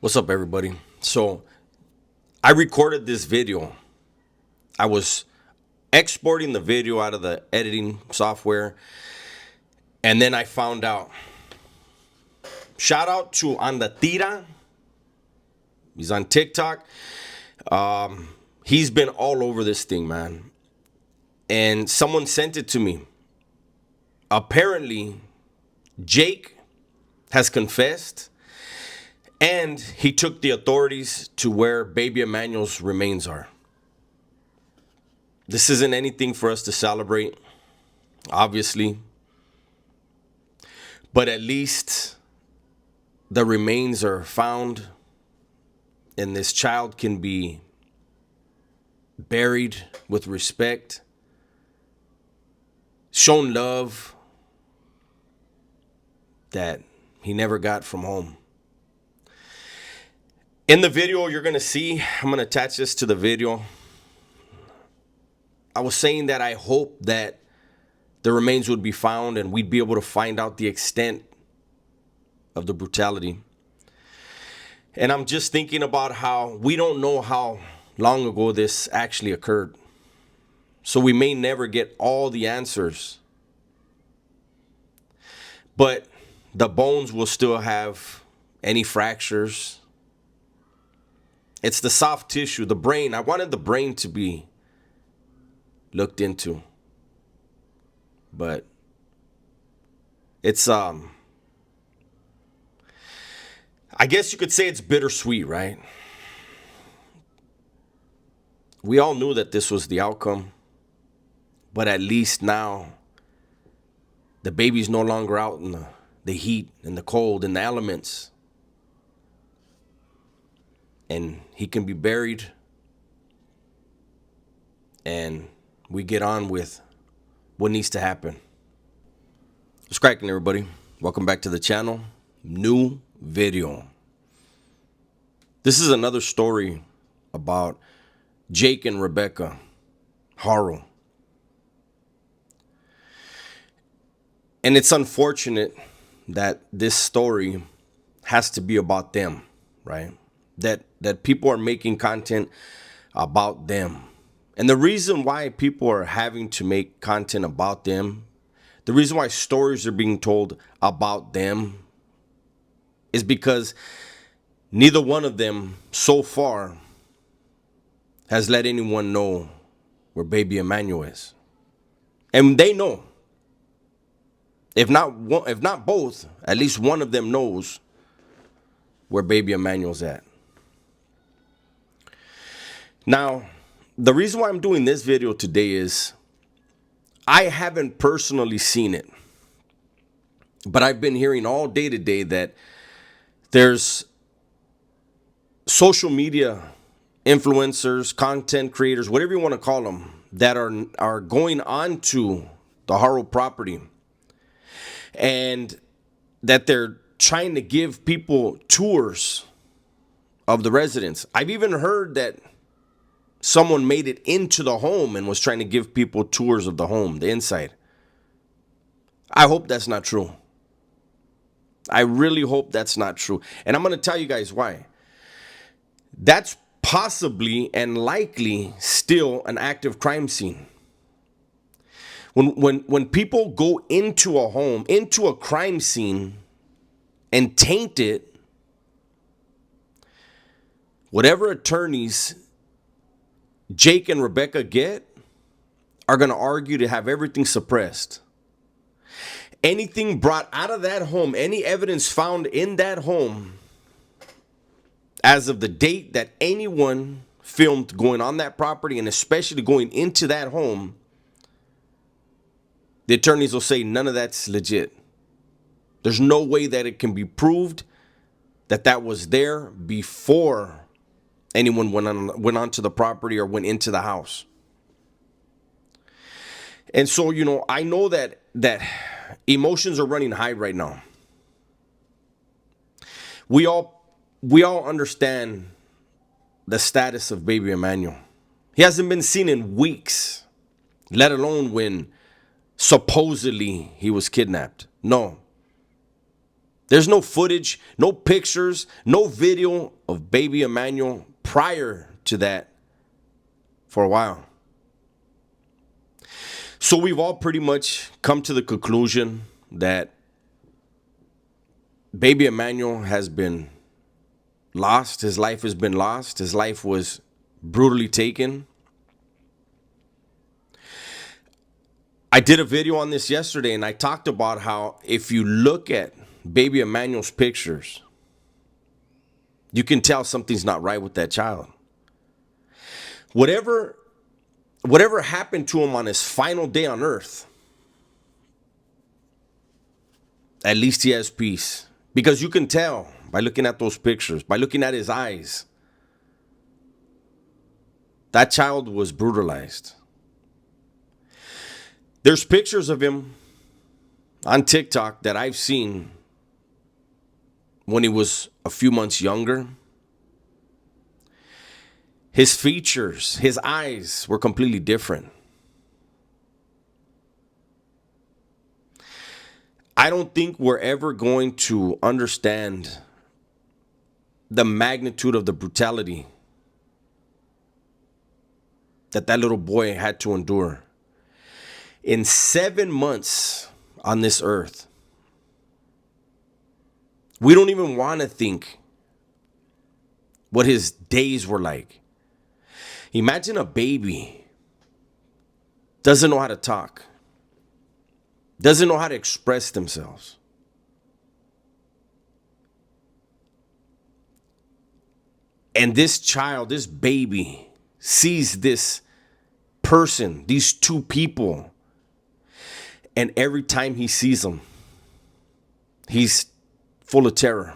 What's up, everybody? So I recorded this video. I was exporting the video out of the editing software, and then I found out. Shout out to Andatira. He's on TikTok. He's been all over this thing, man. And someone sent it to me. Apparently, Jake has confessed, and he took the authorities to where baby Emmanuel's remains are. This isn't anything for us to celebrate, obviously. But at least the remains are found, and this child can be buried with respect, shown love that he never got from home. In the video you're going to see, I'm going to attach this to the video. I was saying that I hope that the remains would be found and we'd be able to find out the extent of the brutality. And I'm just thinking about how we don't know how long ago this actually occurred. So we may never get all the answers. But the bones will still have any fractures. It's the soft tissue, the brain. I wanted the brain to be looked into. But it's I guess you could say it's bittersweet, right? We all knew that this was the outcome, but at least now the baby's no longer out in the heat and the cold and the elements. And he can be buried, and we get on with what needs to happen. What's cracking, everybody? Welcome back to the channel. New video. This is another story about Jake and Rebecca Haro. And it's unfortunate that this story has to be about them, right? That people are making content about them. And the reason why people are having to make content about them, the reason why stories are being told about them, is because neither one of them so far has let anyone know where baby Emmanuel is. And they know. If not both, at least one of them knows where baby Emmanuel's at. Now, the reason why I'm doing this video today is I haven't personally seen it, but I've been hearing all day today that there's social media influencers, content creators, whatever you want to call them, that are going on to the Haro property, and that they're trying to give people tours of the residence. I've even heard that someone made it into the home and was trying to give people tours of the home, the inside. I hope that's not true. I really hope that's not true. And I'm going to tell you guys why. That's possibly and likely still an active crime scene. When people go into a home, into a crime scene, and taint it, whatever attorneys Jake and Rebecca get are going to argue to have everything suppressed. Anything brought out of that home, any evidence found in that home, as of the date that anyone filmed going on that property, and especially going into that home, the attorneys will say none of that's legit. There's no way that it can be proved that that was there before anyone went onto the property or went into the house. And so, I know that emotions are running high right now. We all understand the status of baby Emmanuel. He hasn't been seen in weeks, let alone when supposedly he was kidnapped. No. There's no footage, no pictures, no video of baby Emmanuel prior to that for a while. So we've all pretty much come to the conclusion that baby Emmanuel has been lost. His life has been lost. His life was brutally taken. I did a video on this yesterday, and I talked about how if you look at baby Emmanuel's pictures, you can tell something's not right with that child. Whatever happened to him on his final day on earth, at least he has peace. Because you can tell by looking at those pictures, by looking at his eyes, that child was brutalized. There's pictures of him on TikTok that I've seen when he was a few months younger. His features, his eyes were completely different. I don't think we're ever going to understand the magnitude of the brutality that little boy had to endure. In 7 months on this earth, we don't even want to think what his days were like. Imagine a baby doesn't know how to talk, doesn't know how to express themselves. And this child, this baby, sees this person, these two people, and every time he sees them, he's full of terror,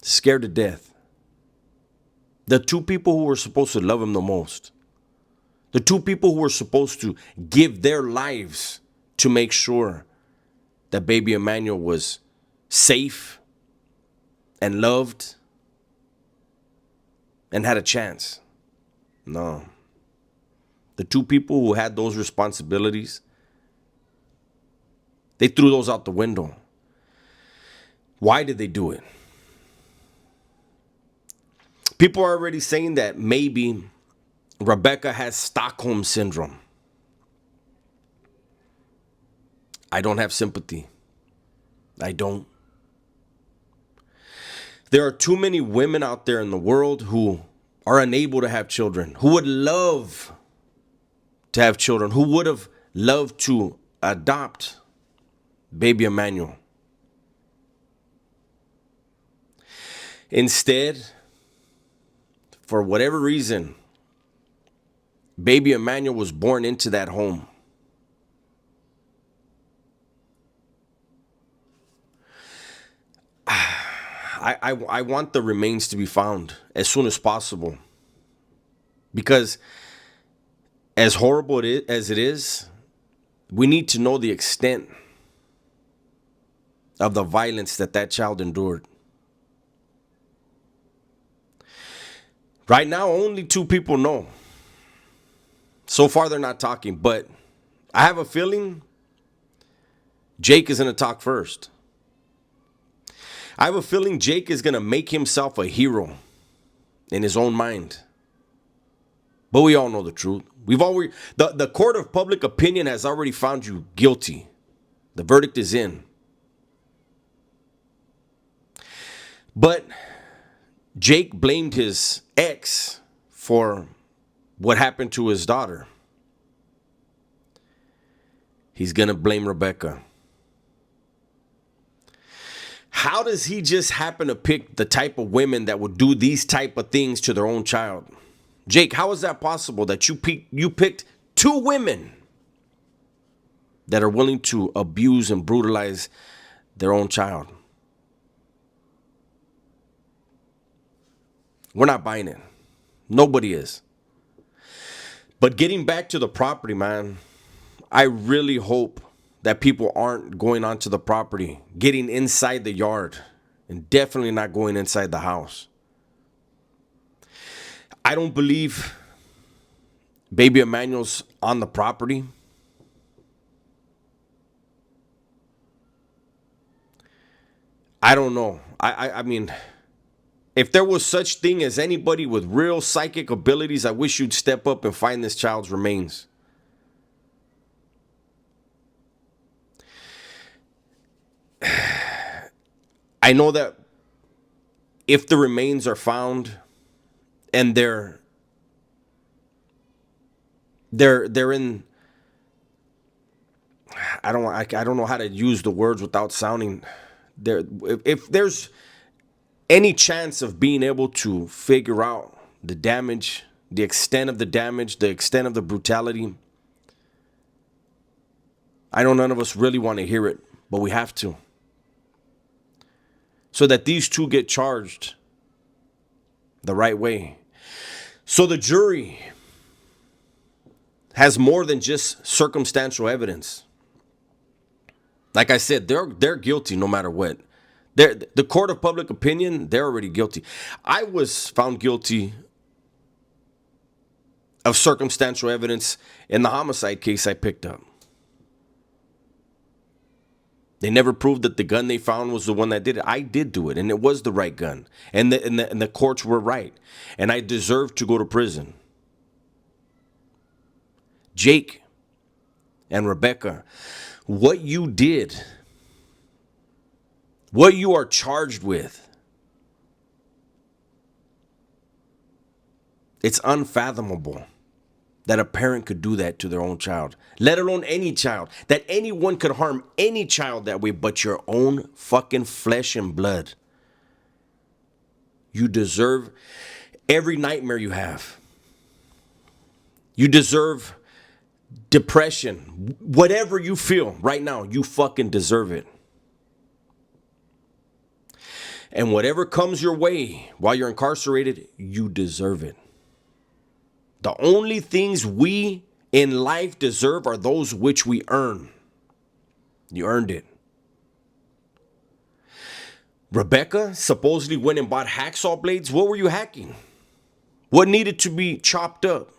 scared to death. The two people who were supposed to love him the most, the two people who were supposed to give their lives to make sure that baby Emmanuel was safe and loved and had a chance. No. The two people who had those responsibilities, they threw those out the window. Why did they do it? People are already saying that maybe Rebecca has Stockholm syndrome. I don't have sympathy. I don't. There are too many women out there in the world who are unable to have children, who would love to have children, who would have loved to adopt baby Emmanuel. Instead, for whatever reason, baby Emmanuel was born into that home. I want the remains to be found as soon as possible. Because as horrible as it is, we need to know the extent of the violence that child endured. Right now, only two people know. So far, they're not talking, but I have a feeling Jake is going to talk first. I have a feeling Jake is going to make himself a hero in his own mind. But we all know the truth. The court of public opinion has already found you guilty. The verdict is in. But Jake blamed his ex for what happened to his daughter. He's going to blame Rebecca. How does he just happen to pick the type of women that would do these type of things to their own child? Jake, how is that possible that you picked two women that are willing to abuse and brutalize their own child? We're not buying it. Nobody is. But getting back to the property, man, I really hope that people aren't going onto the property, getting inside the yard, and definitely not going inside the house. I don't believe baby Emmanuel's on the property. I don't know. I mean, if there was such thing as anybody with real psychic abilities, I wish you'd step up and find this child's remains. I know that if the remains are found and they're in, I don't know how to use the words without sounding there. If there's any chance of being able to figure out the damage, the extent of the damage, the extent of the brutality, I know none of us really want to hear it, but we have to. So that these two get charged the right way. So the jury has more than just circumstantial evidence. Like I said, they're guilty no matter what. The court of public opinion, they're already guilty. I was found guilty of circumstantial evidence in the homicide case I picked up. They never proved that the gun they found was the one that did it. I did do it, and it was the right gun. And the courts were right. And I deserved to go to prison. Jake and Rebecca, what you did, what you are charged with, it's unfathomable that a parent could do that to their own child, let alone any child, that anyone could harm any child that way but your own fucking flesh and blood. You deserve every nightmare you have. You deserve depression. Whatever you feel right now, you fucking deserve it. And whatever comes your way while you're incarcerated, you deserve it. The only things we in life deserve are those which we earn. You earned it. Rebecca supposedly went and bought hacksaw blades. What were you hacking? What needed to be chopped up?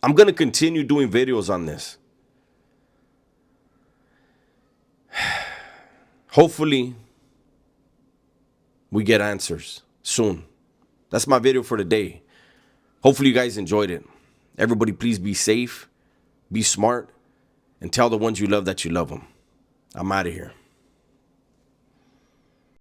I'm going to continue doing videos on this. Hopefully, we get answers soon. That's my video for today. Hopefully you guys enjoyed it. Everybody please be safe, be smart, and tell the ones you love that you love them. I'm out of here.